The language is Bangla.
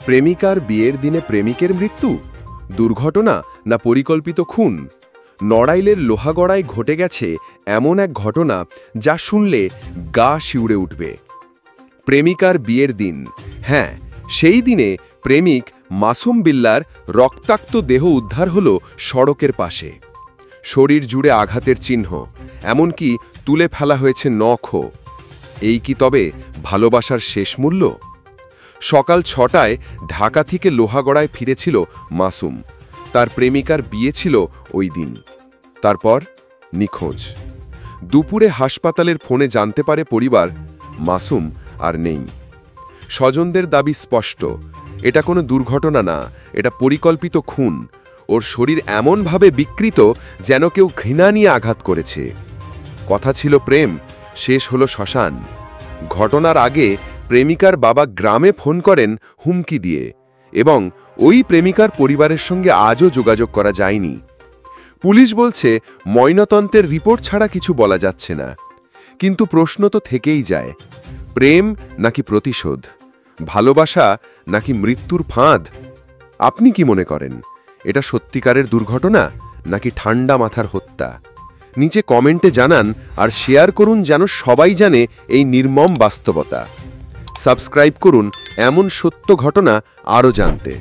প্রেমিকার বিয়ের দিনে প্রেমিকের মৃত্যু, দুর্ঘটনা না পরিকল্পিত খুন? নড়াইলের লোহাগড়ায় ঘটে গেছে এমন এক ঘটনা যা শুনলে গা শিউরে উঠবে। প্রেমিকার বিয়ের দিন, হ্যাঁ, সেই দিনে প্রেমিক মাসুম বিল্লার রক্তাক্ত দেহ উদ্ধার হল সড়কের পাশে। শরীর জুড়ে আঘাতের চিহ্ন, এমনকি তুলে ফেলা হয়েছে নখও। এই কি তবে ভালোবাসার শেষ মূল্য? সকাল 6টায় ঢাকা থেকে লোহাগড়ায় ফিরেছিল মাসুম। তার প্রেমিকার বিয়ে ছিল ওই দিন। তারপর নিখোঁজ। দুপুরে হাসপাতালের ফোনে জানতে পারে পরিবার, মাসুম আর নেই। স্বজনদের দাবি স্পষ্ট, এটা কোনো দুর্ঘটনা না, এটা পরিকল্পিত খুন। ওর শরীর এমনভাবে বিকৃত যেন কেউ ঘৃণা নিয়ে আঘাত করেছে। কথা ছিল প্রেম, শেষ হলো শ্মশান। ঘটনার আগে প্রেমিকার বাবা গ্রামে ফোন করেন হুমকি দিয়ে, এবং ওই প্রেমিকার পরিবারের সঙ্গে আজও যোগাযোগ করা যায়নি। পুলিশ বলছে ময়নাতন্ত্রের রিপোর্ট ছাড়া কিছু বলা যাচ্ছে না। কিন্তু প্রশ্ন তো থেকেই যায়, প্রেম নাকি প্রতিশোধ, ভালোবাসা নাকি মৃত্যুর ফাঁদ? আপনি কি মনে করেন, এটা সত্যিকারের দুর্ঘটনা নাকি ঠান্ডা মাথার হত্যা? নিচে কমেন্টে জানান আর শেয়ার করুন যেন সবাই জানে এই নির্মম বাস্তবতা। সাবস্ক্রাইব করুন এমন সত্য ঘটনা আরও জানতে।